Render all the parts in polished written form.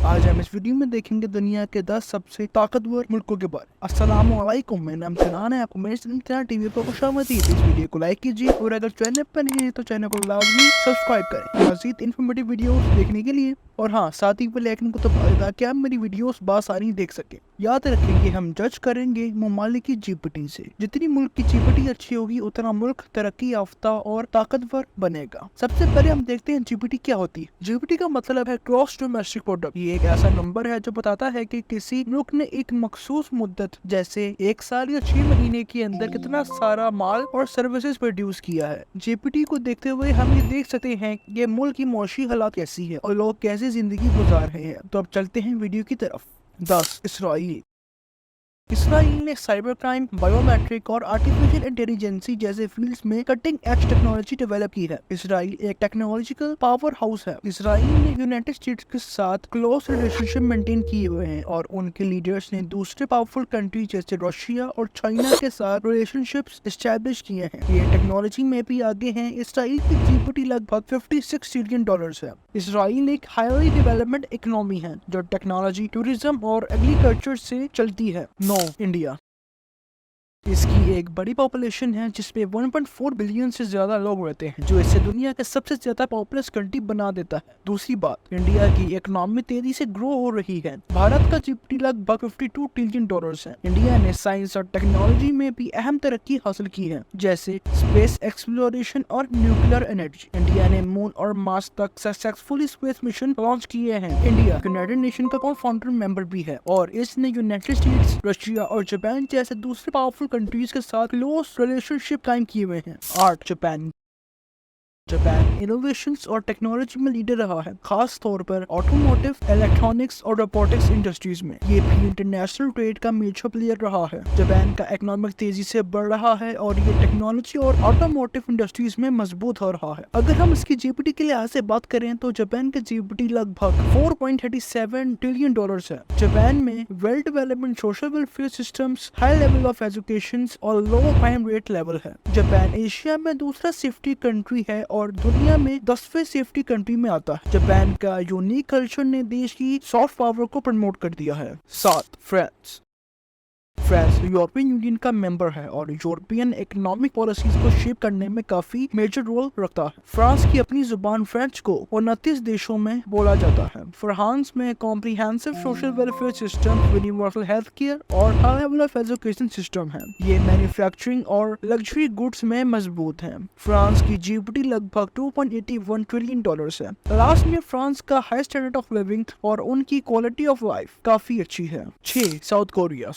आज हम इस वीडियो में देखेंगे दुनिया के 10 सबसे ताकतवर मुल्कों के बारे में। अस्सलाम वालेकुम, मेरा नाम सनान है, आपको मेरे इम्तिहान टीवी पर खुशामदीद। इस वीडियो को लाइक कीजिए और अगर चैनल पर नए हैं तो चैनल को लाजमी सब्सक्राइब करें मज़ीद इन्फॉर्मेटिव वीडियो देखने के लिए। और हाँ, साथ ही बेल आइकन को दबा दें ताकि आप मेरी वीडियोस बासानी देख सकें। याद रखेंगे हम जज करेंगे ममालिक की जीडीपी से। जितनी मुल्क की जीडीपी अच्छी होगी उतना मुल्क तरक्की याफ्ता और ताकतवर बनेगा। सबसे पहले हम देखते हैं जीडीपी क्या होती है। जीडीपी का मतलब है ग्रॉस डोमेस्टिक प्रोडक्ट। ये एक ऐसा नंबर है जो बताता है कि किसी मुल्क ने एक मखसूस मुद्दत जैसे 1 साल या 6 महीने के अंदर कितना सारा माल और सर्विसेज प्रोड्यूस किया है। जीडीपी को देखते हुए हम ये देख सकते हैं कि मुल्क की मौशी हालात कैसी है और लोग कैसे जिंदगी गुजार रहे हैं। तो अब चलते हैं वीडियो की तरफ। 10 इसराइल ने साइबर क्राइम, बायोमेट्रिक और आर्टिफिशियल इंटेलिजेंसी जैसे फील्ड्स में कटिंग एज टेक्नोलॉजी डेवलप की है। इसराइल एक टेक्नोलॉजिकल पावर हाउस है। इसराइल ने यूनाइटेड स्टेट्स के साथ क्लोज रिलेशनशिप मेंटेन किए हुए हैं और उनके लीडर्स ने दूसरे पावरफुल कंट्री जैसे रशिया और चाइना के साथ रिलेशनशिप्स एस्टेब्लिश किए हैं। ये टेक्नोलॉजी में भी आगे हैं। इसराइल की जीडीपी लगभग $56 ट्रिलियन है। इसराइल एक हाईली डेवलपमेंट इकोनॉमी है जो टेक्नोलॉजी, टूरिज्म और एग्रीकल्चर से चलती है। इंडिया इसकी एक बड़ी पॉपुलेशन है जिसमें 1.4 बिलियन से ज्यादा लोग रहते हैं, जो इसे दुनिया के सबसे ज्यादा पॉपुलस कंट्री बना देता है। दूसरी बात, इंडिया की इकोनॉमी तेजी से ग्रो हो रही है। भारत का जीडीपी लगभग $52 ट्रिलियन है। इंडिया ने साइंस और टेक्नोलॉजी में भी अहम तरक्की हासिल की है, जैसे स्पेस एक्सप्लोरेशन और न्यूक्लियर एनर्जी। इंडिया ने मून और मार्स तक सक्सेसफुली स्पेस मिशन लॉन्च किए हैं। इंडिया यूनाइटेड नेशन का को-फाउंडर मेंबर भी है और इसने यूनाइटेड स्टेट्स, रशिया और जापान जैसे दूसरे पावरफुल कंट्रीज के साथ क्लोज रिलेशनशिप कायम किए हुए हैं। 8 जापान इनोवेशंस और टेक्नोलॉजी में लीडर रहा है, खास तौर पर ऑटोमोटिव, इलेक्ट्रॉनिक्स और रोबोटिक्स इंडस्ट्रीज में। ये भी इंटरनेशनल ट्रेड का मेजर प्लेयर रहा है। जापान का इकोनॉमिक तेजी से बढ़ रहा है और ये टेक्नोलॉजी और ऑटोमोटिव इंडस्ट्रीज में मजबूत हो रहा है। अगर हम इसकी जीडीपी के लिहाज से बात करें तो जापान की जीडीपी लगभग $4.37 ट्रिलियन है। जापान में well development social welfare systems, high level of education और लो क्राइम रेट लेवल है। जापान एशिया में दूसरा सेफ्टी कंट्री है और दुनिया में 10वें सेफ्टी कंट्री में आता है। जापान का यूनिक कल्चर ने देश की सॉफ्ट पावर को प्रमोट कर दिया है। 7 फ्रांस यूरोपियन यूनियन का मेंबर है और यूरोपियन इकोनॉमिक पॉलिसीज को शेप करने में काफी मेजर रोल रखता है। फ्रांस की अपनी जुबान फ्रेंच को 29 देशों में बोला जाता है। फ्रांस में comprehensive social welfare system, universal health care और high level of education system है। ये मैन्युफैक्चरिंग और लग्जरी गुड्स में मजबूत है। फ्रांस की जीडीपी लगभग $2.81 ट्रिलियन है। लास्ट में फ्रांस का हाई स्टैंडर्ड ऑफ लिविंग और उनकी क्वालिटी ऑफ लाइफ काफी अच्छी है। 6 साउथ कोरिया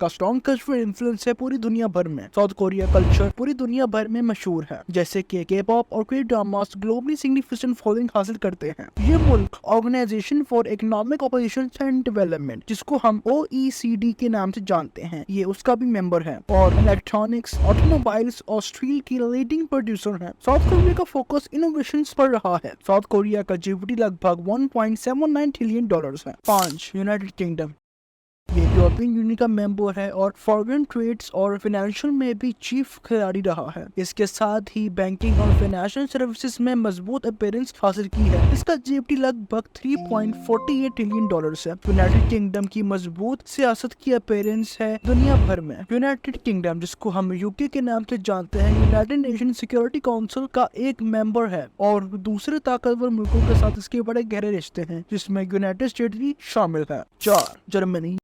का स्ट्रॉन्ग कल्चरल इन्फ्लुएंस है पूरी दुनिया भर में। साउथ कोरिया कल्चर पूरी दुनिया भर में मशहूर है, जैसे कि के-पॉप और के ड्रामास ग्लोबली सिग्निफिकेंट फॉलोइंग हासिल करते हैं। ये मुल्क organisation for economic cooperation and development, जिसको हम OECD के नाम से जानते हैं, ये उसका भी मेंबर है और इलेक्ट्रॉनिक्स, ऑटोमोबाइल्स और स्टील की लीडिंग प्रोड्यूसर है। साउथ कोरिया का फोकस इनोवेशन पर रहा है। साउथ कोरिया का जीडीपी लगभग $1.79 ट्रिलियन है। 5 यूनाइटेड किंगडम ये यूरोपियन यूनियन का मेंबर है और फॉरेन ट्रेड्स और फाइनेंशियल में भी चीफ खिलाड़ी रहा है। इसके साथ ही बैंकिंग और फाइनेंशियल सर्विसेज में मजबूत अपीयरेंस हासिल की है। इसका जीडीपी लगभग $3.48 ट्रिलियन है। यूनाइटेड किंगडम की मजबूत सियासत की अपीयरेंस है दुनिया भर में। यूनाइटेड किंगडम, जिसको हम यूके के नाम से जानते हैं, यूनाइटेड नेशन सिक्योरिटी काउंसिल का एक मेंबर है और दूसरे ताकतवर मुल्कों के साथ इसके बड़े गहरे रिश्ते हैं, जिसमें यूनाइटेड स्टेट्स भी शामिल है। 4 जर्मनी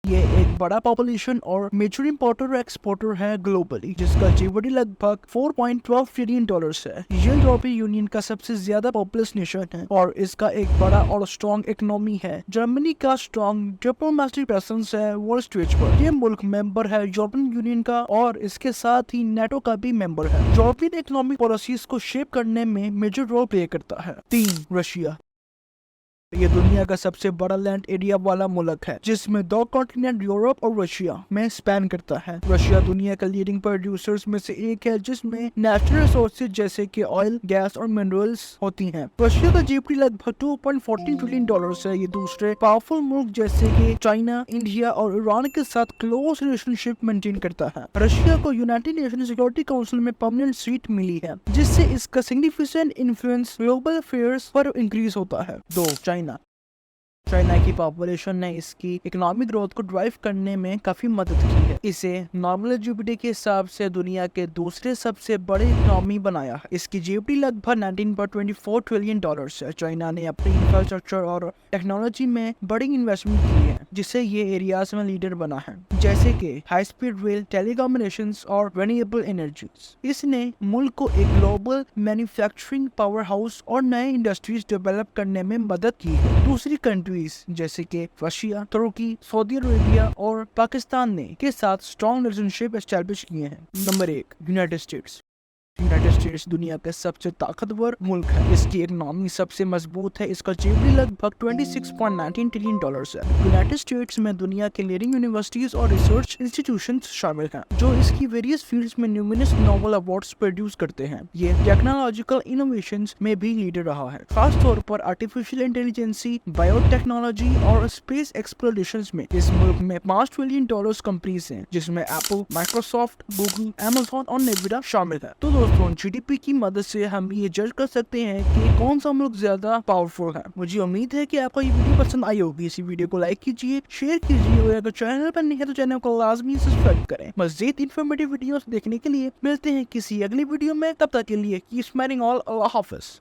ये एक बड़ा पॉपुलेशन और मेजर इंपोर्टर और एक्सपोर्टर है ग्लोबली, जिसका जीडीपी लगभग $4.12 ट्रिलियन है। ये यूरोपीय यूनियन का सबसे ज्यादा पॉपुलस नेशन है और इसका एक बड़ा और स्ट्रॉन्ग इकोनॉमी है। जर्मनी का स्ट्रॉन्ग डिप्लोमेटिक प्रेजेंस है वर्ल्ड स्टेज पर। ये मुल्क मेंबर है यूरोपियन यूनियन का और इसके साथ ही नेटो का भी मेंबर है। यूरोपियन इकोनॉमिक पॉलिसीज को शेप करने में मेजर रोल प्ले करता है। 3 रशिया ये दुनिया का सबसे बड़ा लैंड एरिया वाला मुल्क है, जिसमें 2 कॉन्टिनेंट यूरोप और रशिया में स्पैन करता है। रशिया दुनिया का लीडिंग प्रोड्यूसर्स में से एक है, जिसमें नेचुरल रिसोर्सेज जैसे कि ऑयल, गैस और मिनरल्स होती हैं। रशिया का जीडीपी लगभग $2.14 ट्रिलियन है। ये दूसरे पावरफुल मुल्क जैसे कि चाइना, इंडिया और ईरान के साथ क्लोज रिलेशनशिप मेंटेन करता है। रशिया को यूनाइटेड नेशन सिक्योरिटी काउंसिल में परमानेंट सीट मिली है, जिससे इसका सिग्निफिकेंट इन्फ्लुएंस ग्लोबल अफेयर्स पर इंक्रीज होता है। 2 चाइना की पॉपुलेशन ने इसकी इकोनॉमिक ग्रोथ को ड्राइव करने में काफी मदद की है। इसे नॉर्मल जीडीपी के हिसाब से दुनिया के दूसरे सबसे बड़े इकोनॉमी बनाया है। इसकी जीडीपी लगभग 19.24 ट्रिलियन डॉलर्स है। चाइना ने अपनी इंफ्रास्ट्रक्चर और टेक्नोलॉजी में बड़ी इन्वेस्टमेंट की है, जिससे ये एरियाज में लीडर बना है, जैसे कि हाई स्पीड रेल, टेलीकम्युनिकेशंस और रिन्यूएबल एनर्जीज। इसने मुल्क को एक ग्लोबल मैन्युफैक्चरिंग पावर हाउस और नए इंडस्ट्रीज डेवलप करने में मदद की है। दूसरी कंट्रीज जैसे कि रशिया, तुर्की, सऊदी अरेबिया और पाकिस्तान ने के साथ स्ट्रॉन्ग रिलेशनशिप एस्टैब्लिश किए हैं। नंबर 1, यूनाइटेड स्टेट्स दुनिया का सबसे ताकतवर मुल्क है। इसकी इकोनॉमी सबसे मजबूत है। इसका जीडीपी लगभग 26.19 ट्रिलियन डॉलर्स है। यूनाइटेड स्टेट्स में दुनिया के लीडिंग यूनिवर्सिटीज और रिसर्च इंस्टीट्यूशंस शामिल हैं, जो इसकी वेरियस फील्ड्स में न्यूमरस नोबेल अवार्ड्स प्रोड्यूस करते हैं। ये टेक्नोलॉजिकल इनोवेशंस में भी लीडर रहा है, खास तौर पर आर्टिफिशियल इंटेलिजेंसी, बायोटेक्नोलॉजी और स्पेस एक्सप्लोरेशन में। इस मुल्क में 5 ट्रिलियन डॉलर्स कंपनीज हैं, जिसमें एप्पल, माइक्रोसॉफ्ट, गूगल, अमेज़न और नेविडा शामिल है। तो दोस्तों, जीडीपी की मदद से हम ये जज कर सकते हैं कि कौन सा मुल्क ज्यादा पावरफुल है। मुझे उम्मीद है कि आपको ये वीडियो पसंद आई होगी। इसी वीडियो को लाइक कीजिए, शेयर कीजिए और अगर चैनल पर नहीं है तो चैनल को लाजमी सब्सक्राइब करें। मज़ीद इन्फॉर्मेटिव वीडियोस देखने के लिए मिलते हैं किसी अगली वीडियो में। तब तक के लिए कीप स्माइलिंग ऑल। अल्लाह हाफिज।